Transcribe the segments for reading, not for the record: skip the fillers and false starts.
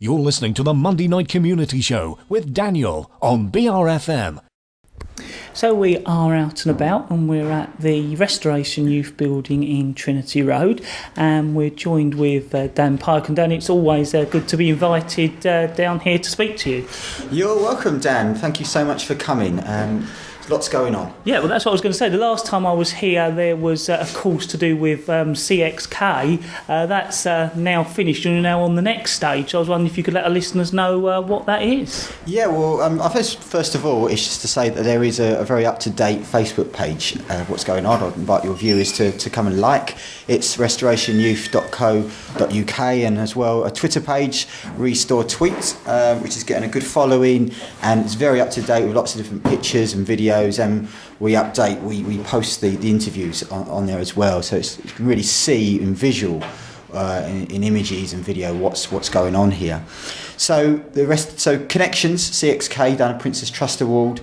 You're listening to the Monday Night Community Show with Daniel on BRFM. So we are out and about, and we're at the Restoration Youth Building in Trinity Road, and we're joined with Dan Pike. And Dan, it's always good to be invited down here to speak to you. You're welcome, Dan. Thank you so much for coming. Lots going on. Yeah, well, that's what I was going to say. The last time I was here, there was a course to do with CXK. That's now finished, and you're now on the next stage. I was wondering if you could let our listeners know what that is. Yeah, well, I guess first of all, it's just to say that there is a very up-to-date Facebook page of what's going on. I'd invite your viewers to come and like. It's restorationyouth.co.uk, and as well a Twitter page, Restore Tweet, which is getting a good following, and it's very up-to-date with lots of different pictures and videos. And we update, we post the interviews on there as well, so you can really see in visual, in images and video what's going on here. So Connections CXK done a Princess Trust Award.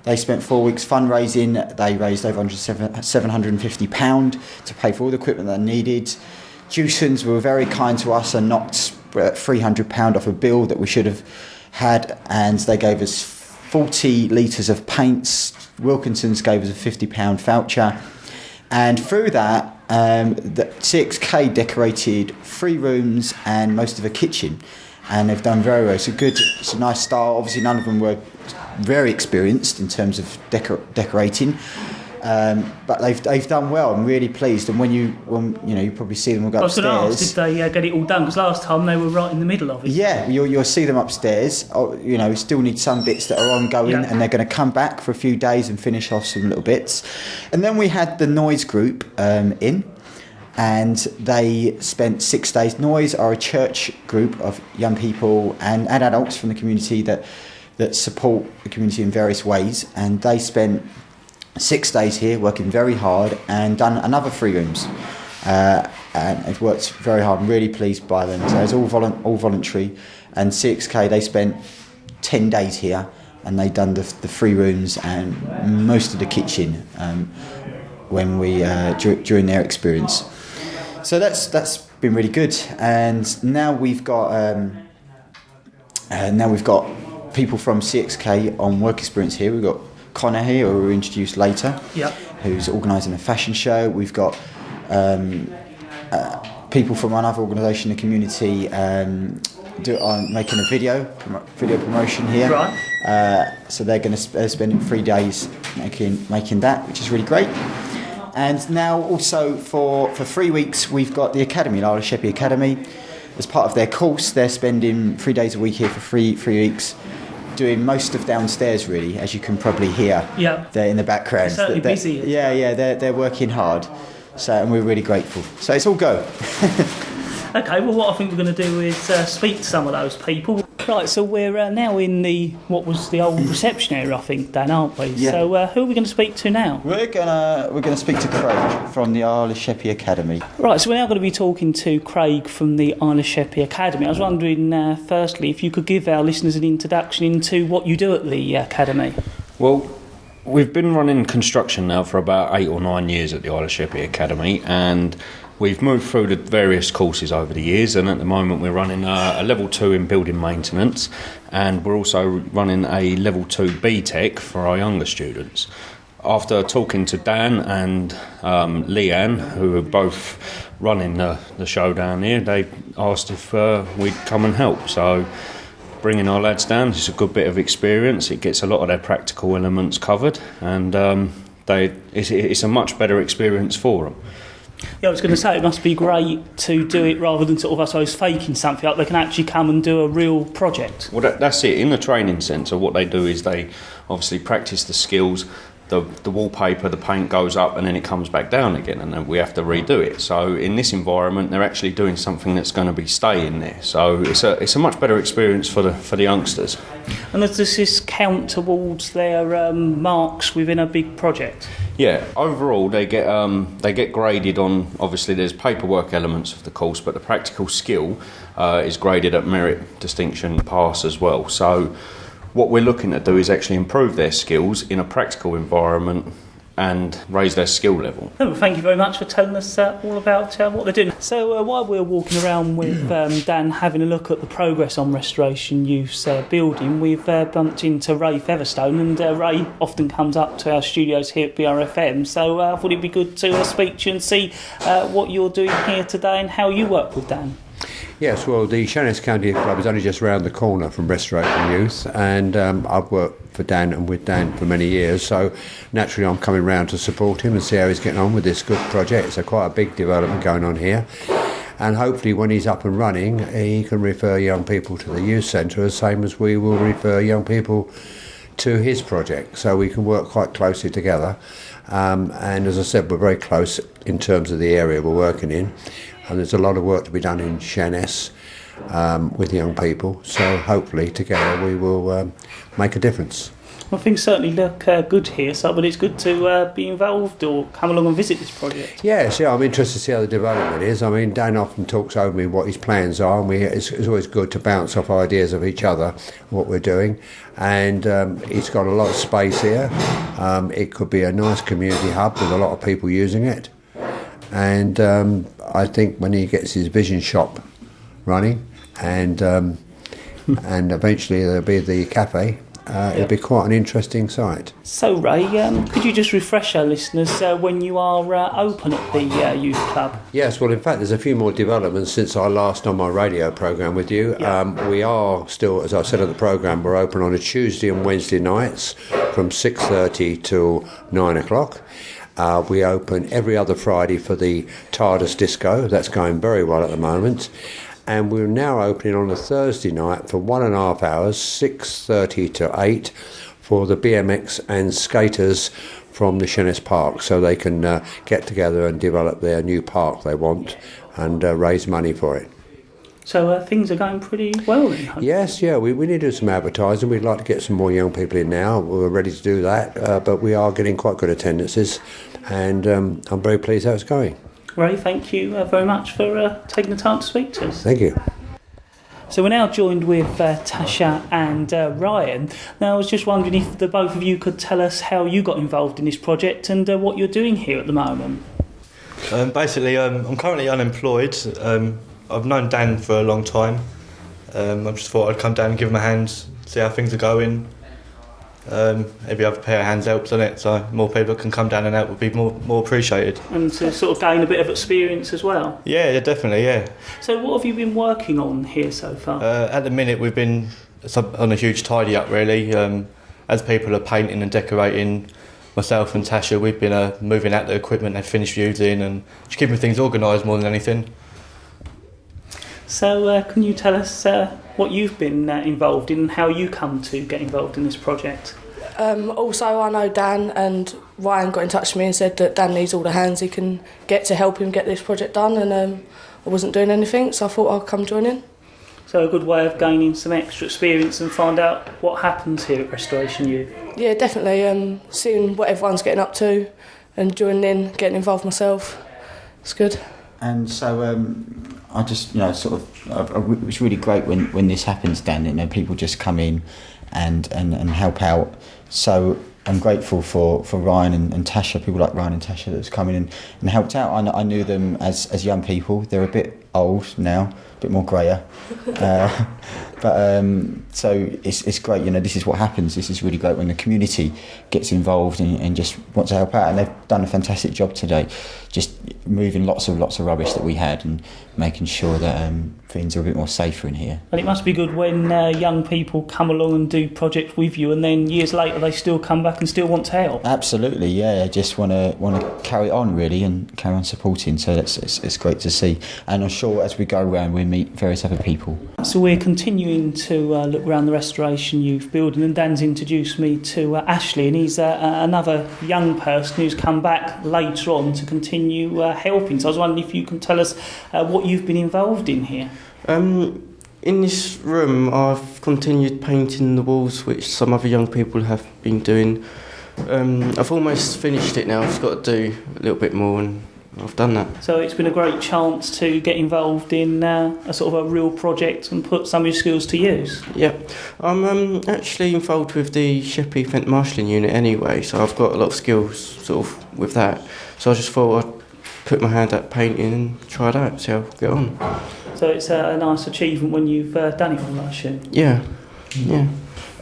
They spent 4 weeks fundraising. They raised over £750 to pay for all the equipment they needed. Dewsons were very kind to us and knocked £300 off a bill that we should have had, and they gave us 40 litres of paints. Wilkinson's gave us a £50 voucher, and through that the CXK decorated 3 rooms and most of a kitchen, and they've done very well. It's a nice style. Obviously none of them were very experienced in terms of decorating, but they've done well. I'm really pleased. And when you probably see them all go upstairs. I was going to ask, did they get it all done? Because last time they were right in the middle of it. Yeah, you'll see them upstairs. Still need some bits that are ongoing, and they're going to come back for a few days and finish off some little bits. And then we had the Noise group in, and they spent 6 days. Noise are a church group of young people and adults from the community that support the community in various ways, and they spent 6 days here working very hard and done another 3 rooms, and they've worked very hard. I'm really pleased by them. So it's all voluntary. And CXK, they spent 10 days here, and they've done the 3 rooms and most of the kitchen when during their experience. So that's been really good. And now we've got people from CXK on work experience here. We've got Connor here, who we'll introduce later, who's organising a fashion show. We've got people from another organisation in the community making a video promotion here. Right. So they're going to spend 3 days making that, which is really great. And now also for 3 weeks we've got the Academy, the sheppey Academy. As part of their course, they're spending 3 days a week here for 3 weeks, doing most of downstairs, really, as you can probably hear. Yeah. They're in the background. They're certainly busy. Yeah, they're working hard. So, and we're really grateful. So it's all go. Okay, well, what I think we're going to do is speak to some of those people. Right, so we're now in what was the old reception area, I think, Dan, aren't we? Yeah. So who are we going to speak to now? We're gonna speak to Craig from the sheppey Academy. Right, so we're now going to be talking to Craig from the sheppey Academy. I was wondering, firstly, if you could give our listeners an introduction into what you do at the Academy. Well, we've been running construction now for about 8 or 9 years at the sheppey Academy, and we've moved through the various courses over the years, and at the moment we're running a level 2 in building maintenance, and we're also running a level 2 BTEC for our younger students. After talking to Dan and Leanne, who are both running the show down here, they asked if we'd come and help. So bringing our lads down is a good bit of experience. It gets a lot of their practical elements covered, and it's a much better experience for them. Yeah, I was going to say, it must be great to do it rather than sort of, I suppose, faking something up. They can actually come and do a real project. Well, that's it. In the training centre, what they do is they obviously practice the skills. The wallpaper, the paint goes up and then it comes back down again, and then we have to redo it. So in this environment, they're actually doing something that's going to be staying there. So it's a much better experience for the youngsters. And does this count towards their marks within a big project? Yeah, overall they get graded on. Obviously, there's paperwork elements of the course, but the practical skill is graded at merit, distinction, pass as well. So what we're looking to do is actually improve their skills in a practical environment and raise their skill level. Well, thank you very much for telling us all about what they're doing. So while we're walking around with Dan having a look at the progress on Restoration Youth's building, we've bumped into Ray Featherstone, and Ray often comes up to our studios here at BRFM, so I thought it'd be good to speak to you and see what you're doing here today and how you work with Dan. Yes, well, the Sheppey County Club is only just round the corner from Restoration Youth, and I've worked for Dan and with Dan for many years, so naturally I'm coming round to support him and see how he's getting on with this good project. It's quite a big development going on here, and hopefully when he's up and running he can refer young people to the youth centre, the same as we will refer young people to his project, so we can work quite closely together. And as I said, we're very close in terms of the area we're working in, and there's a lot of work to be done in Sheppey with young people, so hopefully together we will make a difference. Well, things certainly look good here, so but it's good to be involved or come along and visit this project. Yes, yeah, I'm interested to see how the development is. I mean, Dan often talks over me what his plans are, and it's always good to bounce off ideas of each other, what we're doing. And it's got a lot of space here. It could be a nice community hub with a lot of people using it. And I think when he gets his vision shop running, and eventually there'll be the cafe, it'll be quite an interesting site. So Ray, could you just refresh our listeners when you are open at the youth club? Yes, well in fact there's a few more developments since I last done my radio programme with you. Yeah. We are still, as I said at the programme, we're open on a Tuesday and Wednesday nights from 6:30 till 9 o'clock. We open every other Friday for the TARDIS Disco. That's going very well at the moment. And we're now opening on a Thursday night for 1.5 hours, 6:30 to 8, for the BMX and skaters from the Sheppey Park, so they can get together and develop their new park they want and raise money for it. So things are going pretty well then, hopefully. Yes, yeah, we need to do some advertising. We'd like to get some more young people in now. We're ready to do that, but we are getting quite good attendances, and I'm very pleased how it's going. Ray, thank you very much for taking the time to speak to us. Thank you. So we're now joined with Tasha and Ryan. Now I was just wondering if the both of you could tell us how you got involved in this project and what you're doing here at the moment. Basically, I'm currently unemployed. I've known Dan for a long time. I just thought I'd come down and give him a hand, see how things are going. Every other pair of hands helps, doesn't it? So more people can come down and help would be more appreciated. And to sort of gain a bit of experience as well. Yeah, definitely, yeah. So what have you been working on here so far? At the minute we've been on a huge tidy up really. As people are painting and decorating, myself and Tasha, we've been moving out the equipment they've finished using and just keeping things organised more than anything. So can you tell us what you've been involved in and how you come to get involved in this project? Also, I know Dan, and Ryan got in touch with me and said that Dan needs all the hands he can get to help him get this project done, and I wasn't doing anything, so I thought I'd come join in. So a good way of gaining some extra experience and find out what happens here at Restoration Youth. Yeah, definitely. Seeing what everyone's getting up to and joining in, getting involved myself, it's good. And so I just, it was really great when this happens, Dan. People just come in and help out. So I'm grateful for Ryan and Tasha, people like Ryan and Tasha that's come in and helped out. I knew them as young people. They're a bit old now, a bit more greyer. But so it's great, this is what happens. This is really great when the community gets involved and just wants to help out. And they've done a fantastic job today, just moving lots of rubbish that we had and making sure that things are a bit more safer in here. And it must be good when young people come along and do projects with you, and then years later they still come back and still want to help. Absolutely, yeah. I just want to carry on really and carry on supporting. So it's great to see. And I'm sure as we go around we'll meet various other people. So we're continuing to look around the Restoration Youth building, and Dan's introduced me to Ashley, and he's another young person who's come back later on to continue helping. So I was wondering if you can tell us what you've been involved in here. In this room I've continued painting the walls, which some other young people have been doing. I've almost finished it now. I've got to do a little bit more and I've done that. So it's been a great chance to get involved in a sort of a real project and put some of your skills to use. Yeah, I'm actually involved with the sheppey event marshalling unit anyway, so I've got a lot of skills sort of with that. So I just thought I'd put my hand at painting and try it out, see how I get on. So it's a nice achievement when you've done it all, I assume. Yeah.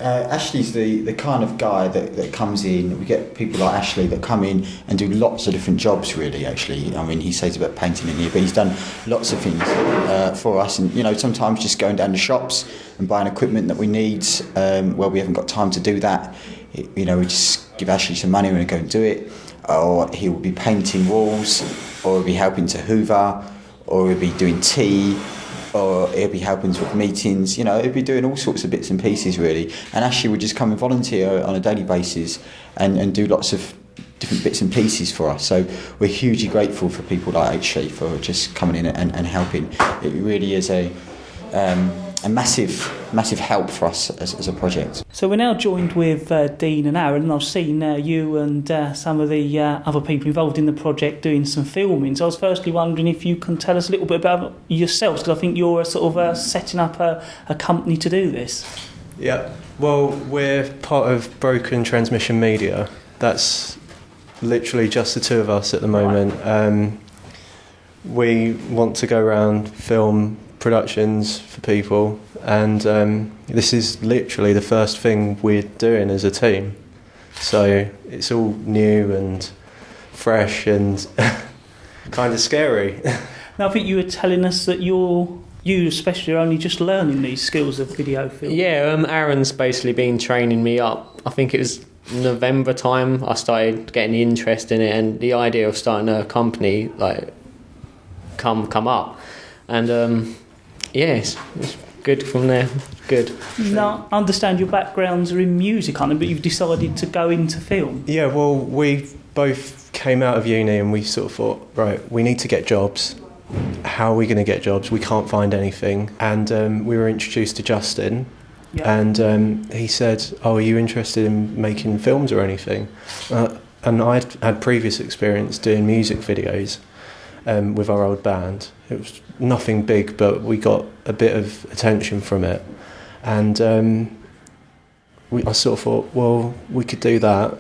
Ashley's the kind of guy that comes in. We get people like Ashley that come in and do lots of different jobs, really, actually. I mean, he says about painting in here, but he's done lots of things for us. And, you know, sometimes just going down the shops and buying equipment that we need where we haven't got time to do that. You know, we just give Ashley some money and we go and do it. Or he will be painting walls, or he'll be helping to hoover, or he'll be doing tea, or he'll be helping with meetings. You know, he'll be doing all sorts of bits and pieces, really. And Ashley would just come and volunteer on a daily basis and do lots of different bits and pieces for us. So we're hugely grateful for people like Ashley for just coming in and helping. It really is a massive help for us as a project. So we're now joined with Dean and Aaron, and I've seen you and some of the other people involved in the project doing some filming. So I was firstly wondering if you can tell us a little bit about yourselves, because I think you're sort of setting up a company to do this. Yeah, well, we're part of Broken Transmission Media. That's literally just the two of us at the moment. We want to go around, film productions for people, and this is literally the first thing we're doing as a team, so it's all new and fresh and kind of scary. Now, I think you were telling us that you especially are only just learning these skills of video film. Yeah, Aaron's basically been training me up. I think it was November time I started getting the interest in it, and the idea of starting a company like come up, and it's good from there. Good. Now, I understand your backgrounds are in music, aren't they? But you've decided to go into film. Yeah, well, we both came out of uni and we sort of thought, right, we need to get jobs. How are we going to get jobs? We can't find anything. And we were introduced to Justin, and he said, oh, are you interested in making films or anything? And I'd had previous experience doing music videos with our old band. It was nothing big, but we got a bit of attention from it. And I sort of thought, well, we could do that.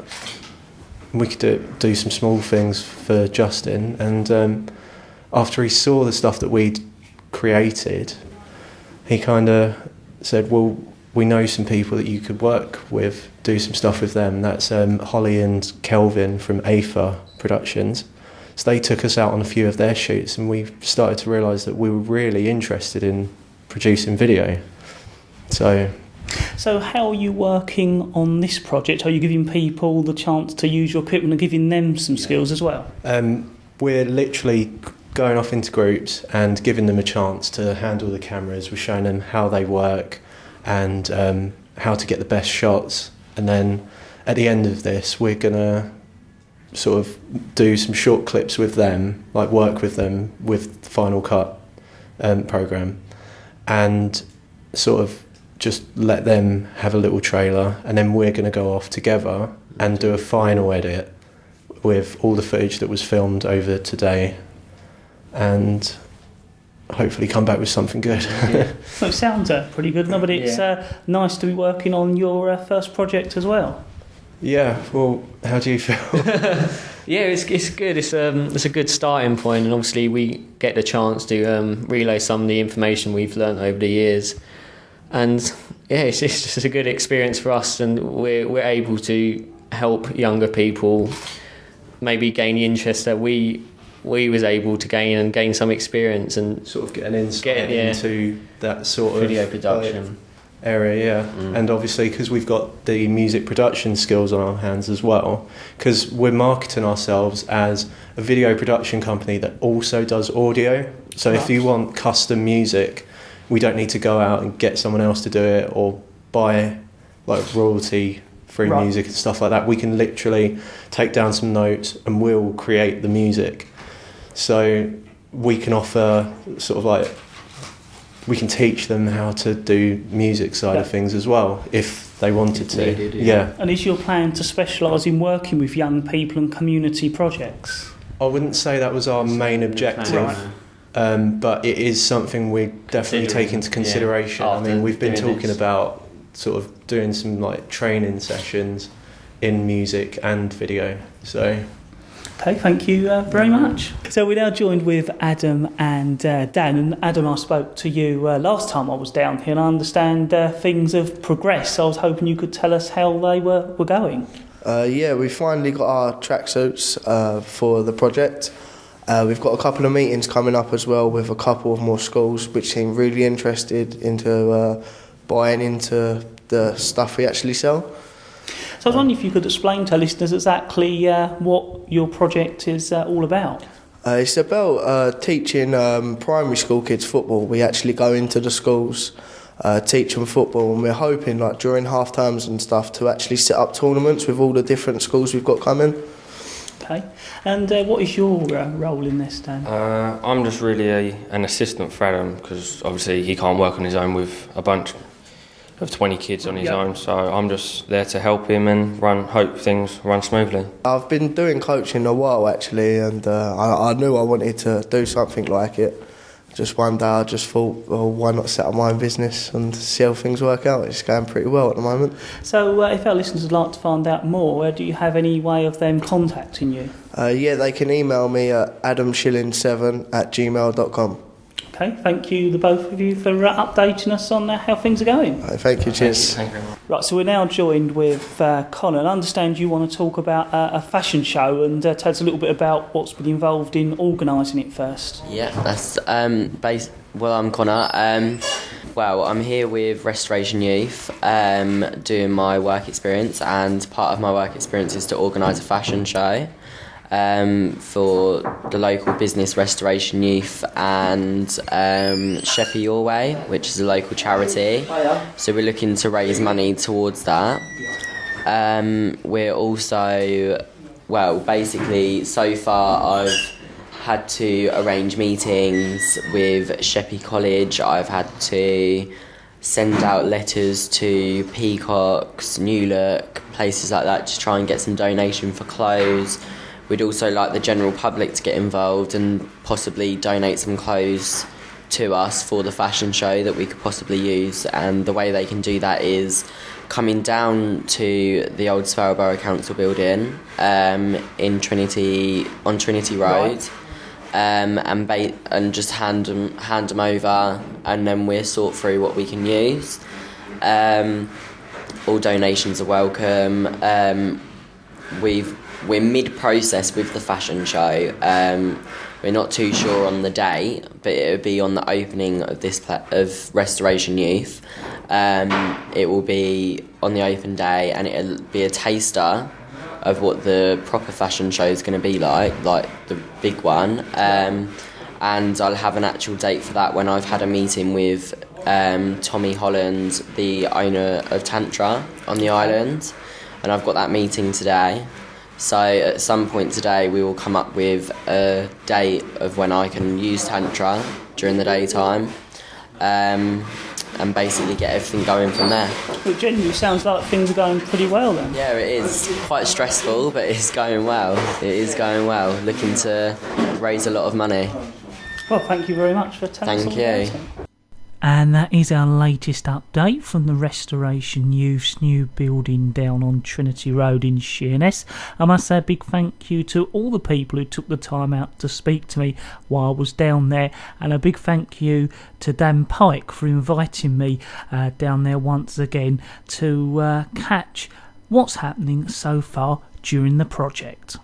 We could do some small things for Justin. And after he saw the stuff that we'd created, he kind of said, well, we know some people that you could work with, do some stuff with them. That's Holly and Kelvin from AFA Productions. So they took us out on a few of their shoots, and we started to realise that we were really interested in producing video. So how are you working on this project? Are you giving people the chance to use your equipment and giving them some skills as well? We're literally going off into groups and giving them a chance to handle the cameras. We're showing them how they work and how to get the best shots. And then at the end of this, we're going to sort of do some short clips with them, like work with them with the Final Cut program, and sort of just let them have a little trailer, and then we're going to go off together and do a final edit with all the footage that was filmed over today, and hopefully come back with something good. So it sounds pretty good, but it's nice to be working on your first project as well. Yeah, well, how do you feel? Yeah, it's good. It's a good starting point, and obviously we get the chance to relay some of the information we've learnt over the years, and it's just a good experience for us, and we're able to help younger people maybe gain the interest that we was able to gain some experience and sort of get an insight into that sort of video production area, and obviously because we've got the music production skills on our hands as well, because we're marketing ourselves as a video production company that also does audio. So if you want custom music, we don't need to go out and get someone else to do it or buy like royalty free music and stuff like that. We can literally take down some notes and we'll create the music. So we can offer sort of like, we can teach them how to do music side of things as well, if they wanted to. Needed, And is your plan to specialise in working with young people and community projects? I wouldn't say that was our main objective. But it is something we definitely take into consideration. I mean, we've been talking about sort of doing some like training sessions in music and video. So, okay, thank you very much. So we're now joined with Adam and Dan. And Adam, I spoke to you last time I was down here, and I understand things have progressed. So I was hoping you could tell us how they were going. Yeah, we finally got our tracksuits for the project. We've got a couple of meetings coming up as well with a couple of more schools which seem really interested into buying into the stuff we actually sell. So I was wondering if you could explain to our listeners exactly what your project is all about. It's about teaching primary school kids football. We actually go into the schools, teach them football, and we're hoping like during half terms and stuff to actually set up tournaments with all the different schools we've got coming. Okay, and what is your role in this, Dan? I'm just really an assistant for Adam because obviously he can't work on his own with a bunch of 20 kids on his own, so I'm just there to help him and hope things run smoothly. I've been doing coaching a while actually, and I knew I wanted to do something like it. Just one day I just thought, well, why not set up my own business and see how things work out. It's going pretty well at the moment. So if our listeners would like to find out more, do you have any way of them contacting you? Yeah, they can email me at adamshilling7@gmail.com. Okay, thank you, the both of you, for updating us on how things are going. Thank you, cheers. Thank you very much. Right, so we're now joined with Connor. I understand you want to talk about a fashion show and tell us a little bit about what's been involved in organising it first. Yeah, that's well, I'm Connor. Well, I'm here with Restoration Youth doing my work experience, and part of my work experience is to organise a fashion show for the local business Restoration Youth and Sheppey Your Way, which is a local charity. So we're looking to raise money towards that. We're also, well, basically so far I've had to arrange meetings with Sheppey College. I've had to send out letters to Peacocks, New Look, places like that to try and get some donation for clothes. We'd also like the general public to get involved and possibly donate some clothes to us for the fashion show that we could possibly use. And the way they can do that is coming down to the old Swale Borough Council building in Trinity Road, and just hand them over, and then we'll sort through what we can use. All donations are welcome. We're mid-process with the fashion show. We're not too sure on the date, but it will be on the opening of of Restoration Youth. It will be on the open day, and it'll be a taster of what the proper fashion show is going to be like the big one. And I'll have an actual date for that when I've had a meeting with Tommy Holland, the owner of Tantra on the island, and I've got that meeting today. So at some point today we will come up with a date of when I can use Tantra during the daytime, and basically get everything going from there. It genuinely sounds like things are going pretty well then. Yeah, it is. Quite stressful, but it's going well. It is going well. Looking to raise a lot of money. Well, thank you very much for telling us all about it. And that is our latest update from the Restoration Youth's new building down on Trinity Road in Sheerness. I must say a big thank you to all the people who took the time out to speak to me while I was down there, and a big thank you to Dan Pike for inviting me down there once again to catch what's happening so far during the project.